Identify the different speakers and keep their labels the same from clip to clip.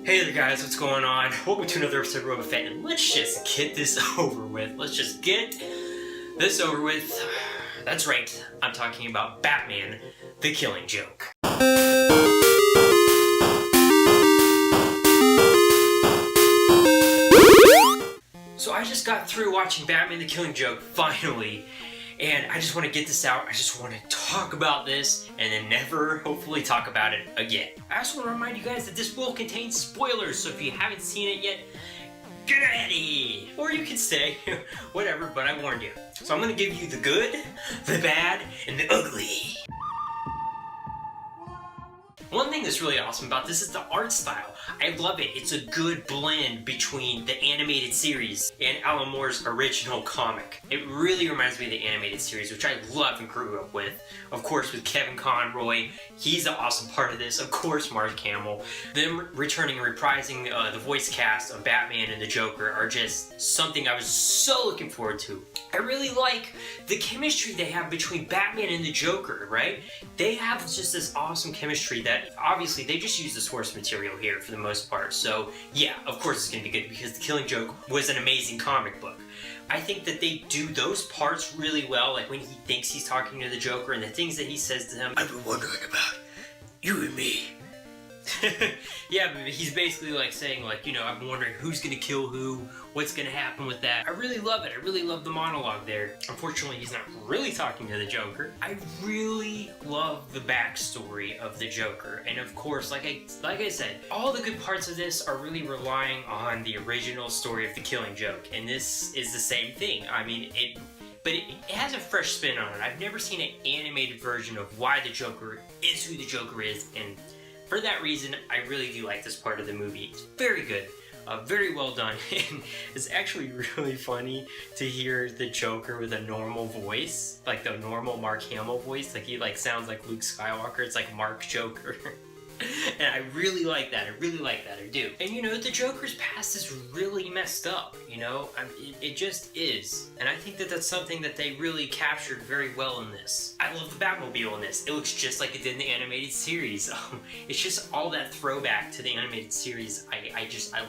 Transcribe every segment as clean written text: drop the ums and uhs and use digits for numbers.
Speaker 1: Hey there guys, what's going on? Welcome to another episode of RobaFett, and let's just get this over with. Let's just get this over with. That's right, I'm talking about Batman, the Killing Joke. So I just got through watching Batman, the Killing Joke, finally. And I just want to get this out. I just want to talk about this and then never, hopefully, talk about it again. I also want to remind you guys that this will contain spoilers, so if you haven't seen it yet, get ready! Or you can stay, whatever, but I warned you. So I'm going to give you the good, the bad, and the ugly. One thing that's really awesome about this is the art style. I love it. It's a good blend between the animated series and Alan Moore's original comic. It really reminds me of the animated series, which I love and grew up with. Of course, with Kevin Conroy, he's an awesome part of this. Of course, Mark Hamill. Them returning and reprising the voice cast of Batman and the Joker are just something I was so looking forward to. I really like the chemistry they have between Batman and the Joker, right? They have just this awesome chemistry that obviously they just use the source material here for the most part. So yeah, of course it's going to be good because The Killing Joke was an amazing comic book. I think that they do those parts really well, like when he thinks he's talking to the Joker and the things that he says to him. I've been wondering about you and me. Yeah, but he's basically like saying, like, you know, I'm wondering who's gonna kill who, what's gonna happen with that. I really love it. I really love the monologue there. Unfortunately, he's not really talking to the Joker. I really love the backstory of the Joker, and of course, like I said, all the good parts of this are really relying on the original story of The Killing Joke, and this is the same thing. I mean, but it has a fresh spin on it. I've never seen an animated version of why the Joker is who the Joker is, and for that reason, I really do like this part of the movie. It's very good, very well done, and it's actually really funny to hear the Joker with a normal voice, like the normal Mark Hamill voice. Like he sounds like Luke Skywalker. It's like Mark Joker. And I really like that. I do. And you know, the Joker's past is really messed up, you know? It just is. And I think that that's something that they really captured very well in this. I love the Batmobile in this. It looks just like it did in the animated series. It's just all that throwback to the animated series. I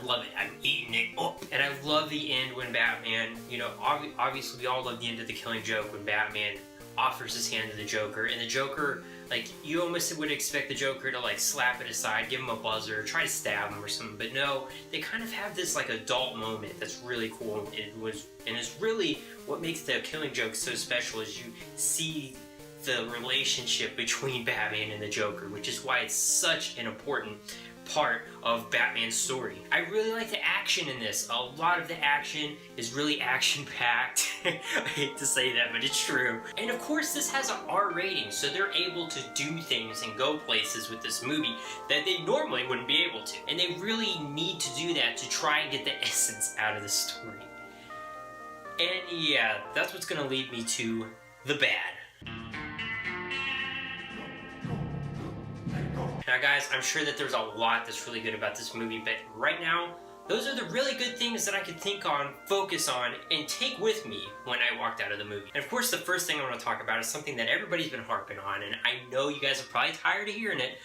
Speaker 1: love it. I'm eating it up. And I love the end when Batman, you know, obviously we all love the end of The Killing Joke when Batman offers his hand to the Joker, and the Joker, like, you almost would expect the Joker to like slap it aside, give him a buzzer, try to stab him or something, but no, they kind of have this like adult moment that's really cool. And it's really what makes The Killing Joke so special is you see the relationship between Batman and the Joker, which is why it's such an important part of Batman's story. I really like the action in this. A lot of the action is really action-packed. I hate to say that, but it's true. And of course, this has an R rating, so they're able to do things and go places with this movie that they normally wouldn't be able to. And they really need to do that to try and get the essence out of the story. And yeah, that's what's gonna lead me to the bad. Now guys, I'm sure that there's a lot that's really good about this movie, but right now, those are the really good things that I could think on, focus on, and take with me when I walked out of the movie. And of course, the first thing I want to talk about is something that everybody's been harping on, and I know you guys are probably tired of hearing it,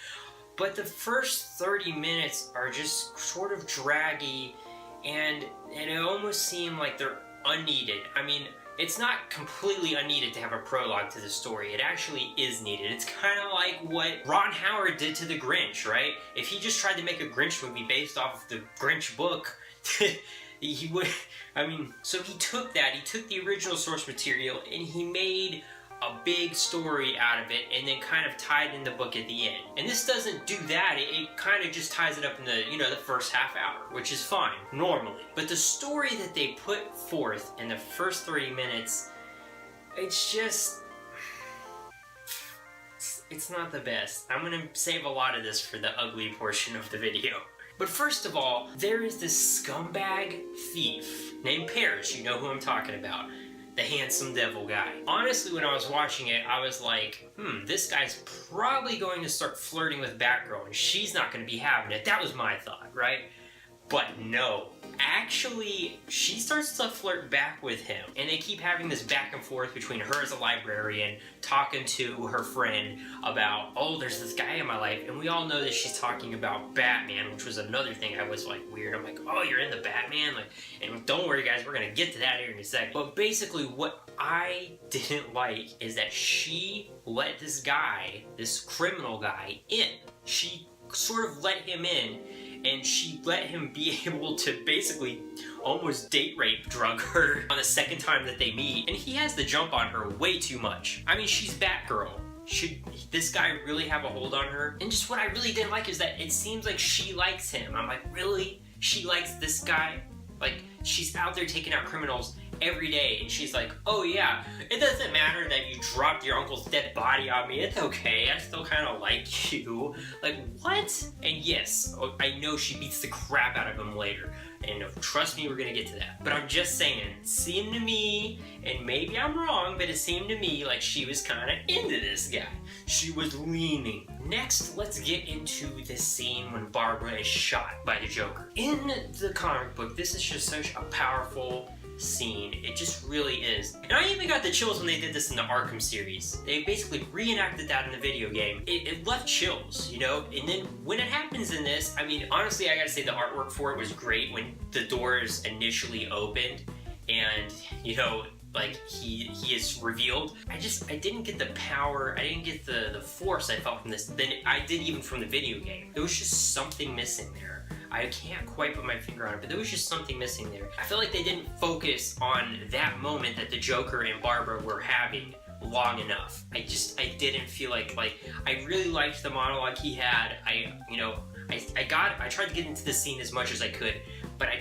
Speaker 1: but the first 30 minutes are just sort of draggy, and it almost seem like they're unneeded. I mean, it's not completely unneeded to have a prologue to the story. It actually is needed. It's kind of like what Ron Howard did to The Grinch, right? If he just tried to make a Grinch movie based off of the Grinch book, he would, I mean, so he took that, he took the original source material and he made a big story out of it and then kind of tied in the book at the end. And this doesn't do that. It kind of just ties it up in the, you know, the first half hour, which is fine, normally. But the story that they put forth in the first 30 minutes, it's just, it's not the best. I'm gonna save a lot of this for the ugly portion of the video. But first of all, there is this scumbag thief named Paris. You know who I'm talking about. The handsome devil guy. Honestly, when I was watching it, I was like, this guy's probably going to start flirting with Batgirl, and she's not going to be having it. That was my thought, right? But no. Actually, she starts to flirt back with him, and they keep having this back and forth between her as a librarian talking to her friend about, oh, there's this guy in my life, and we all know that she's talking about Batman, which was another thing I was like weird. I'm like, oh, you're into Batman? Like, and don't worry guys, we're gonna get to that here in a second. But basically what I didn't like is that she let this guy, this criminal guy, in. She sort of let him in, and she let him be able to basically almost date rape drug her on the second time that they meet, and he has the jump on her way too much. I mean, she's Batgirl. Should this guy really have a hold on her? And just what I really didn't like is that it seems like she likes him. I'm like, really? She likes this guy? Like, she's out there taking out criminals every day, and she's like, oh yeah, it doesn't matter that you dropped your uncle's dead body on me, it's okay, I still kind of like you. Like, what? And yes, I know she beats the crap out of him later, and trust me, we're gonna get to that. But I'm just saying, it seemed to me, and maybe I'm wrong, but it seemed to me like she was kind of into this guy. She was leaning. Next, let's get into this scene when Barbara is shot by the Joker. In the comic book, this is just such a powerful scene. It just really is. And I even got the chills when they did this in the Arkham series. They basically reenacted that in the video game. It left chills, you know? And then when it happens in this, I mean, honestly, I gotta say the artwork for it was great when the doors initially opened and, you know, like he is revealed. I didn't get the power, I didn't get the force I felt from this than I did even from the video game. There was just something missing there. I can't quite put my finger on it, but there was just something missing there. I feel like they didn't focus on that moment that the Joker and Barbara were having long enough. I didn't feel like I really liked the monologue he had. I tried to get into the scene as much as I could, but I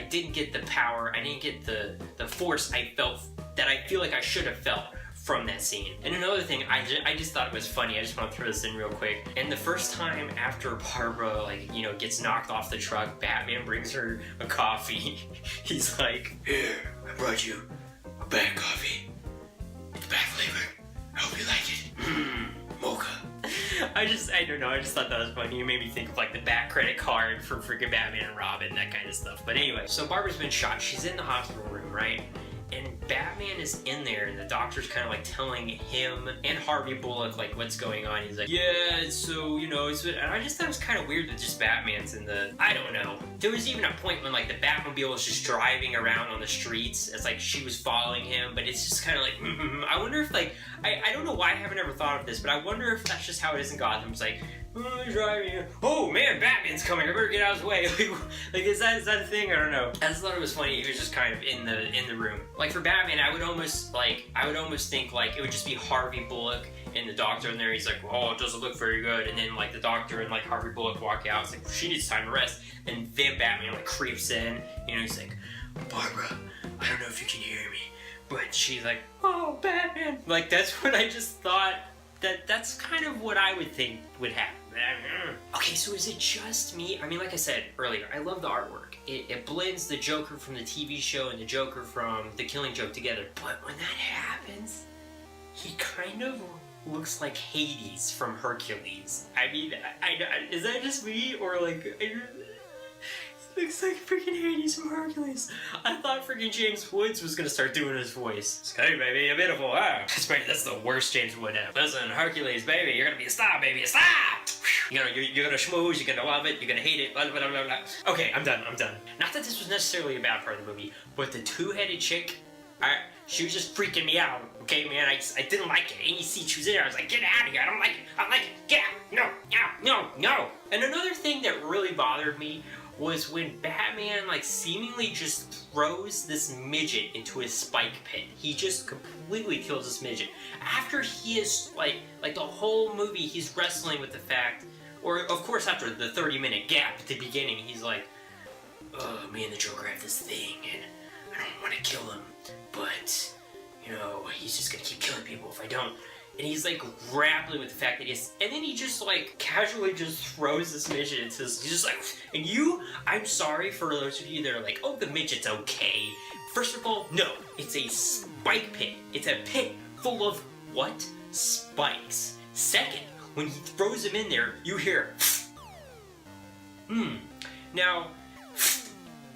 Speaker 1: didn't get the power, I didn't get the force I felt that I feel like I should have felt from that scene. And another thing, I just thought it was funny, I just want to throw this in real quick. And the first time after Barbara, like, you know, gets knocked off the truck, Batman brings her a coffee. He's like, here, I brought you a bad coffee. It's bad flavor. I hope you like it. Mocha. I don't know, I just thought that was funny. It made me think of like the Bat credit card for freaking Batman and Robin, that kind of stuff. But anyway, so Barbara's been shot. She's in the hospital room, right? And Batman is in there, and the doctor's kind of like telling him and Harvey Bullock like what's going on. He's like, yeah, so, you know, and I just thought it was kind of weird that just Batman's in the, I don't know. There was even a point when like the Batmobile was just driving around on the streets as like she was following him, but it's just kind of like, I wonder if like, I don't know why I haven't ever thought of this, but I wonder if that's just how it is in Gotham. It's like, oh, he's driving. Oh man, Batman's coming. I better get out of his way. Like, is that a thing? I don't know. I just thought it was funny. He was just kind of in the room. Like for Batman, I would almost think like it would just be Harvey Bullock and the doctor in there. He's like, oh, it doesn't look very good. And then like the doctor and like Harvey Bullock walk out. It's like, she needs time to rest. And then Batman like creeps in. You know, he's like, Barbara, I don't know if you can hear me, but she's like, oh, Batman. Like that's what I just thought. That's kind of what I would think would happen. Okay, so is it just me? I mean, like I said earlier, I love the artwork. It blends the Joker from the TV show and the Joker from The Killing Joke together. But when that happens, he kind of looks like Hades from Hercules. I mean, is that just me? Or like, looks like freaking Hades from Hercules. I thought freaking James Woods was gonna start doing his voice. It's, hey baby, you're beautiful, wow. That's the worst James Wood ever. Listen, Hercules, baby, you're gonna be a star, baby, a star! You know, you're gonna schmooze, you're gonna love it, you're gonna hate it, blah, blah, blah, blah. Okay, I'm done. Not that this was necessarily a bad part of the movie, but the two-headed chick, she was just freaking me out, okay, man? I didn't like it. Any seat she was in there, I was like, get out of here, I don't like it, get out, no. And another thing that really bothered me was when Batman like seemingly just throws this midget into a spike pit. He just completely kills this midget. After he is like the whole movie he's wrestling with the fact, or of course after the 30-minute gap at the beginning, he's like, oh, me and the Joker have this thing and I don't want to kill him, but you know, he's just gonna keep killing people if I don't. And he's like grappling with the fact that and then he just like casually just throws this midget into he's just like, and I'm sorry for those of you that are like, oh, the midget's okay. First of all, no, it's a spike pit. It's a pit full of what? Spikes. Second, when he throws him in there, you hear, Now,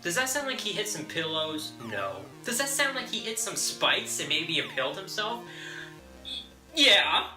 Speaker 1: Does that sound like he hit some pillows? No. Does that sound like he hit some spikes and maybe impaled himself? Yeah.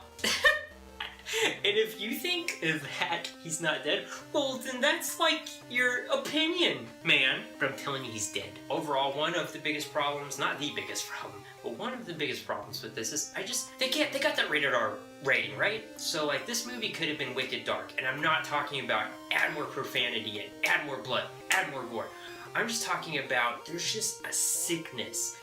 Speaker 1: And if you think that he's not dead, well, then that's like your opinion, man. But I'm telling you, he's dead. Overall, one of the biggest problems, not the biggest problem, but one of the biggest problems with this is they got that rated R rating, right? So like this movie could have been wicked dark, and I'm not talking about add more profanity in, add more blood, add more gore. I'm just talking about there's just a sickness.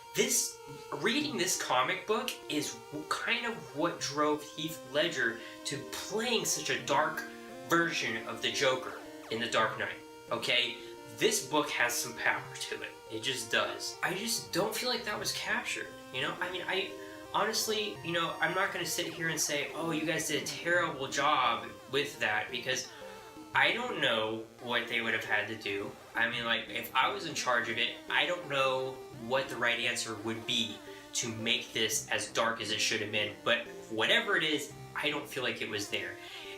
Speaker 1: Reading this comic book is kind of what drove Heath Ledger to playing such a dark version of the Joker in The Dark Knight, okay? This book has some power to it. It just does. I just don't feel like that was captured, you know? I mean, honestly, you know, I'm not going to sit here and say, oh, you guys did a terrible job with that, because I don't know what they would have had to do. I mean, like, if I was in charge of it, I don't know what the right answer would be to make this as dark as it should have been. But whatever it is, I don't feel like it was there.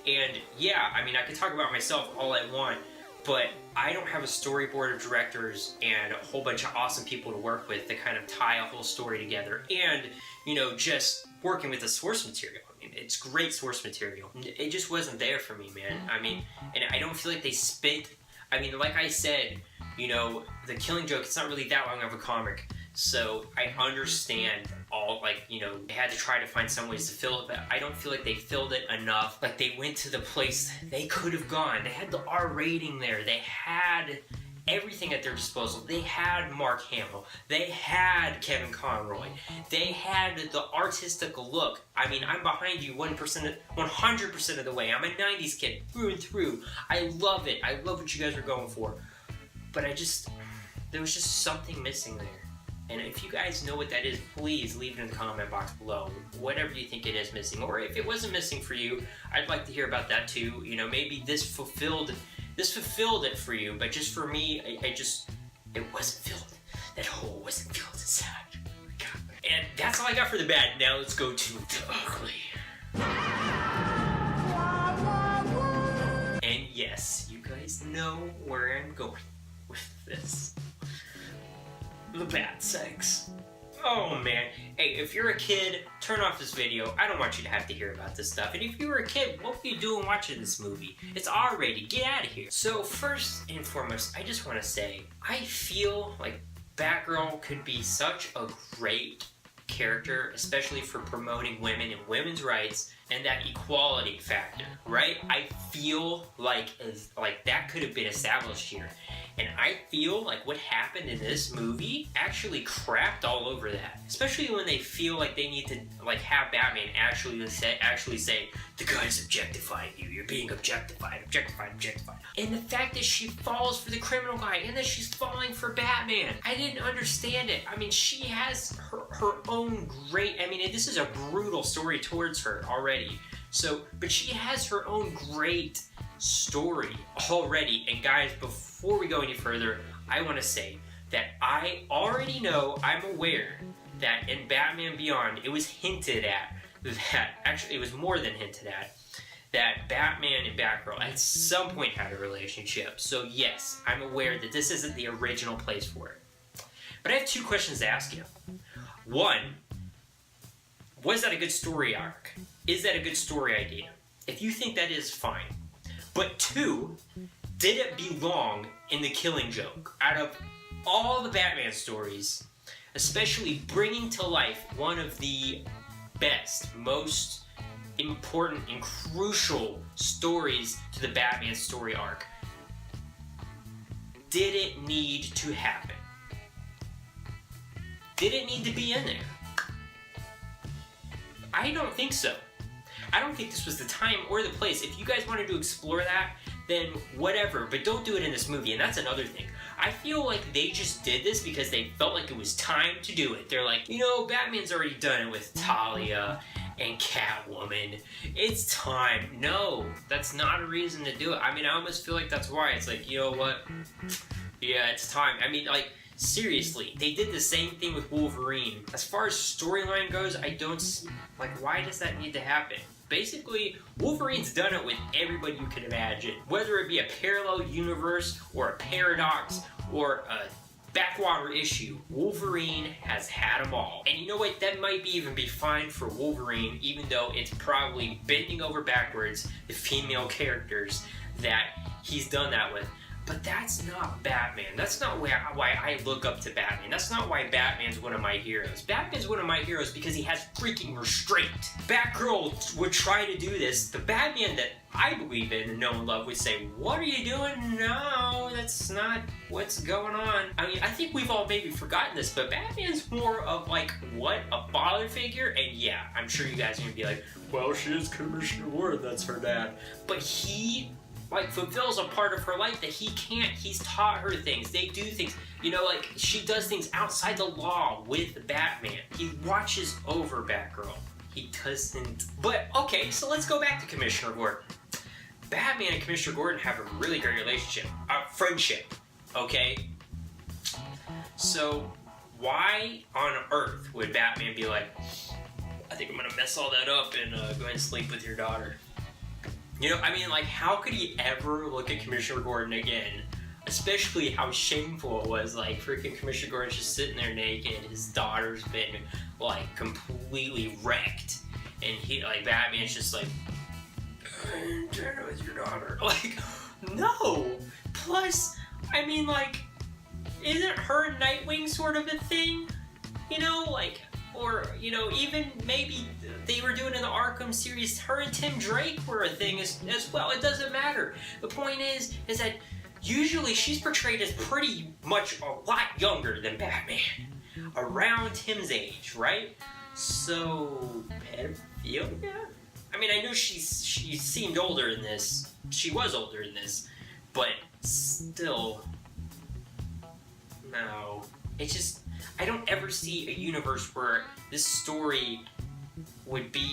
Speaker 1: And yeah, I mean, I could talk about myself all I want, but I don't have a storyboard of directors and a whole bunch of awesome people to work with to kind of tie a whole story together. And, you know, just working with the source material. I mean, it's great source material. It just wasn't there for me, man. I mean, and I don't feel like they spent... I mean, like I said, you know, The Killing Joke, it's not really that long of a comic, so I understand all, like, you know, they had to try to find some ways to fill it, but I don't feel like they filled it enough. Like, they went to the place they could have gone. They had the R rating there. They had everything at their disposal. They had Mark Hamill. They had Kevin Conroy. They had the artistic look. I mean, I'm behind you 100% of the way. I'm a 90s kid through and through. I love it. I love what you guys are going for. But there was just something missing there. And if you guys know what that is, please leave it in the comment box below. Whatever you think it is missing. Or if it wasn't missing for you, I'd like to hear about that too. You know, maybe this fulfilled it for you, but just for me, it wasn't filled. That hole wasn't filled inside. Oh my God. And that's all I got for the bad. Now let's go to the ugly. And yes, you guys know where I'm going with this. The bad sex. Oh man. Hey, if you're a kid, turn off this video. I don't want you to have to hear about this stuff. And if you were a kid, what were you doing watching this movie? It's R-rated. Get out of here. So first and foremost, I just want to say, I feel like Batgirl could be such a great character, especially for promoting women and women's rights and that equality factor, right? I feel like that could have been established here. And I feel like what happened in this movie actually crapped all over that. Especially when they feel like they need to like have Batman actually say, the guy's objectifying you, you're being objectified. And the fact that she falls for the criminal guy and that she's falling for Batman. I didn't understand it. I mean, she has her own great, I mean, this is a brutal story towards her already. So, but she has her own great story already. And guys, before we go any further, I want to say that I already know, I'm aware that in Batman Beyond, it was hinted at that, actually it was more than hinted at, that Batman and Batgirl at some point had a relationship. So yes, I'm aware that this isn't the original place for it. But I have two questions to ask you. One, was that a good story arc? Is that a good story idea? If you think that is, fine. But two, did it belong in The Killing Joke? Out of all the Batman stories, especially bringing to life one of the best, most important and crucial stories to the Batman story arc, did it need to happen? Did it need to be in there? I don't think so. I don't think this was the time or the place. If you guys wanted to explore that, then whatever, but don't do it in this movie. And that's another thing. I feel like they just did this because they felt like it was time to do it. They're like, you know, Batman's already done it with Talia and Catwoman. It's time. No, that's not a reason to do it. I mean, I almost feel like that's why. It's like, you know what? Yeah, it's time. I mean, like, seriously, they did the same thing with Wolverine. As far as storyline goes, I don't see, like, why does that need to happen? Basically, Wolverine's done it with everybody you can imagine. Whether it be a parallel universe, or a paradox, or a backwater issue, Wolverine has had them all. And you know what? That might even be fine for Wolverine, even though it's probably bending over backwards the female characters that he's done that with. But that's not Batman. That's not why I look up to Batman. That's not why Batman's one of my heroes. Batman's one of my heroes because he has freaking restraint. Batgirl would try to do this. The Batman that I believe in and know and love would say, "What are you doing? No, that's not what's going on." I mean, I think we've all maybe forgotten this, but Batman's more of like, what, a father figure? And yeah, I'm sure you guys are gonna be like, well, she is Commissioner Gordon, that's her dad. But he like fulfills a part of her life that he can't. He's taught her things. They do things. You know, like she does things outside the law with Batman. He watches over Batgirl. He doesn't. But okay, so let's go back to Commissioner Gordon. Batman and Commissioner Gordon have a really great relationship, friendship. Okay. So why on earth would Batman be like, I think I'm gonna mess all that up and go ahead and sleep with your daughter? You know, I mean, like, how could he ever look at Commissioner Gordon again? Especially how shameful it was, like, freaking Commissioner Gordon's just sitting there naked, his daughter's been, like, completely wrecked, and he, like, Batman's just like, dinner with your daughter. Like, no! Plus, I mean, like, isn't her and Nightwing sort of a thing? You know, like, or, you know, even maybe they were doing in the Arkham series, her and Tim Drake were a thing as well. It doesn't matter. The point is that usually she's portrayed as pretty much a lot younger than Batman. Around Tim's age, right? So, pedophilia? I mean, I know she seemed older in this. She was older in this. But still, no. It's just, I don't ever see a universe where this story would be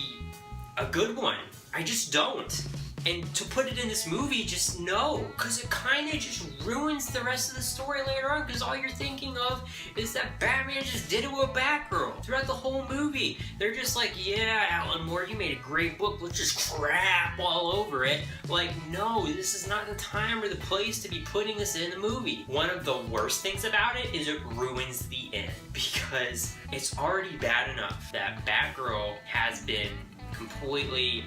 Speaker 1: a good one. I just don't. And to put it in this movie, just no. Because it kind of just ruins the rest of the story later on, because all you're thinking of is that Batman just did it with Batgirl throughout the whole movie. They're just like, yeah, Alan Moore, you made a great book, let's just crap all over it. Like, no, this is not the time or the place to be putting this in the movie. One of the worst things about it is it ruins the end, because it's already bad enough that Batgirl has been completely,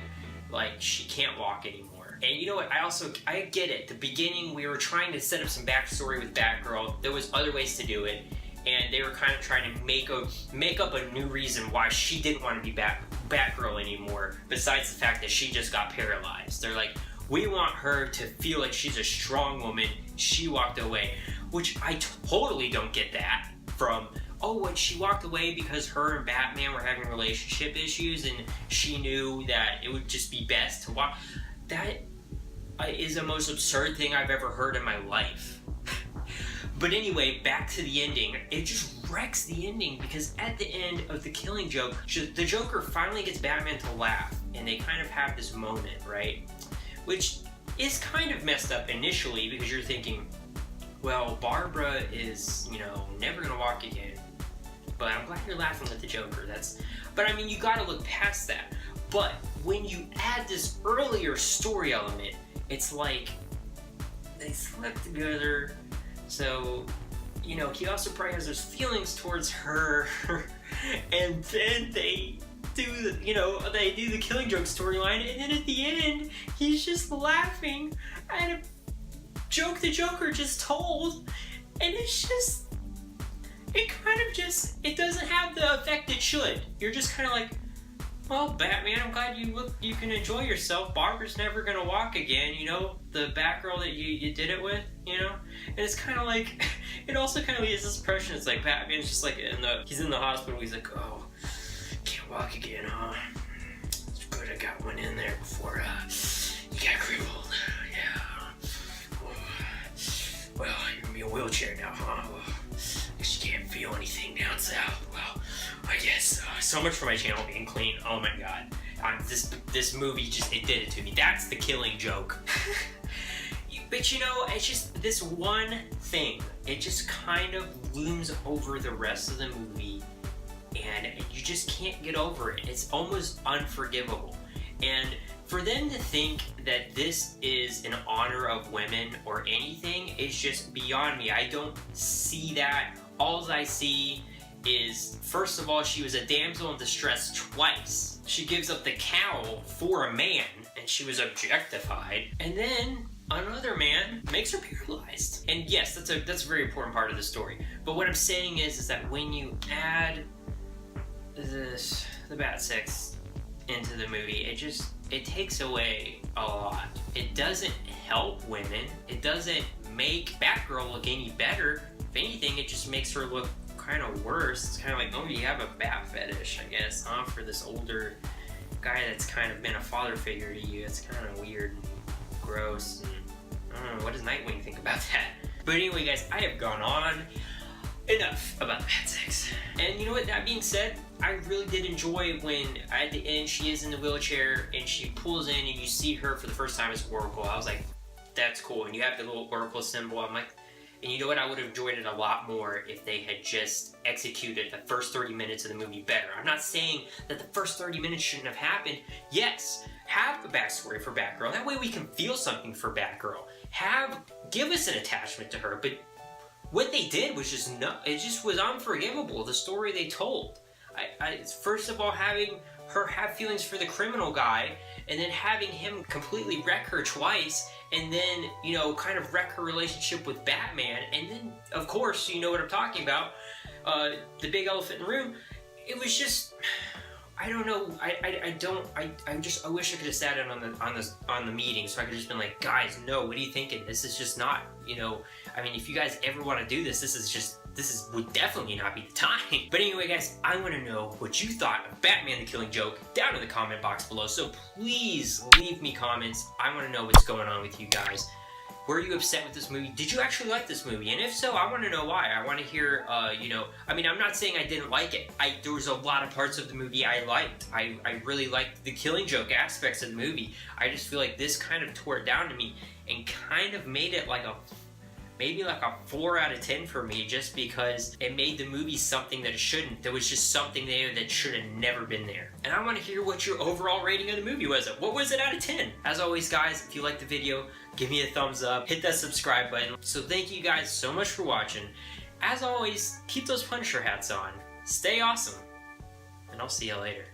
Speaker 1: like, she can't walk anymore. And you know what, I get it. The beginning, we were trying to set up some backstory with Batgirl. There was other ways to do it, and they were kind of trying to make up a new reason why she didn't want to be Batgirl anymore, besides the fact that she just got paralyzed. They're like, we want her to feel like she's a strong woman. She walked away, which I totally don't get that from, oh, when she walked away because her and Batman were having relationship issues and she knew that it would just be best to walk. That is the most absurd thing I've ever heard in my life. But anyway, back to the ending. It just wrecks the ending, because at the end of The Killing Joke, the Joker finally gets Batman to laugh, and they kind of have this moment, right? Which is kind of messed up initially, because you're thinking, well, Barbara is, you know, never gonna walk again. But I'm glad you're laughing with the Joker. But I mean, you gotta look past that. But when you add this earlier story element, it's like they slept together. So, you know, he also probably has those feelings towards her. And then they do the Killing Joke storyline, and then at the end, he's just laughing at a joke the Joker just told, and it's just, it doesn't have the effect it should. You're just kind of like, well, Batman, I'm glad you can enjoy yourself. Barbara's never gonna walk again, you know, the Batgirl that you did it with, you know? And it's kind of like, it also kind of leaves this impression, it's like Batman's just like, he's in the hospital, he's like, oh, can't walk again, huh? It's good I got one in there before, you got crippled, yeah. Well, you're gonna be in a wheelchair now, huh? Well, you can't feel anything down south. Well, I guess so much for my channel being clean. Oh my god, this movie it did it to me. That's The Killing Joke. But you know, it's just this one thing. It just kind of looms over the rest of the movie, and you just can't get over it. It's almost unforgivable. And For them to think that this is in honor of women or anything is just beyond me. I don't see that. All I see is, first of all, she was a damsel in distress twice. She gives up the cowl for a man, and she was objectified. And then another man makes her paralyzed. And yes, that's a very important part of the story. But what I'm saying is that when you add the bad sex into the movie, it takes away a lot. It doesn't help women. It doesn't make Batgirl look any better. If anything, it just makes her look kind of worse. It's kind of like, oh, you have a bat fetish, I guess, huh? For this older guy that's kind of been a father figure to you. It's kind of weird and gross. And I don't know, what does Nightwing think about that? But anyway, guys, I have gone on enough about the bat sex. And you know what, that being said, I really did enjoy when at the end she is in the wheelchair and she pulls in and you see her for the first time as Oracle. I was like, that's cool. And you have the little Oracle symbol. I'm like, and you know what, I would have enjoyed it a lot more if they had just executed the first 30 minutes of the movie better. I'm not saying that the first 30 minutes shouldn't have happened. Yes, have a backstory for Batgirl. That way we can feel something for Batgirl. Give us an attachment to her. But what they did was it just was unforgivable, the story they told. First of all, having her have feelings for the criminal guy, and then having him completely wreck her twice, and then, you know, kind of wreck her relationship with Batman, and then, of course, you know what I'm talking about, the big elephant in the room. It was just, I don't know, I wish I could have sat in on the meeting, so I could have just been like, guys, no, what are you thinking? This is just not, you know, I mean, if you guys ever want to do this, would definitely not be the time. But anyway, guys, I want to know what you thought of Batman the Killing Joke down in the comment box below. So please leave me comments. I want to know what's going on with you guys. Were you upset with this movie? Did you actually like this movie? And if so, I want to know why. I want to hear, you know, I mean, I'm not saying I didn't like it. There was a lot of parts of the movie I liked. I really liked the Killing Joke aspects of the movie. I just feel like this kind of tore it down to me and kind of made it like maybe like a 4 out of 10 for me, just because it made the movie something that it shouldn't. There was just something there that should have never been there. And I want to hear what your overall rating of the movie was. What was it out of 10? As always, guys, if you liked the video, give me a thumbs up, hit that subscribe button. So thank you guys so much for watching. As always, keep those Punisher hats on, stay awesome, and I'll see you later.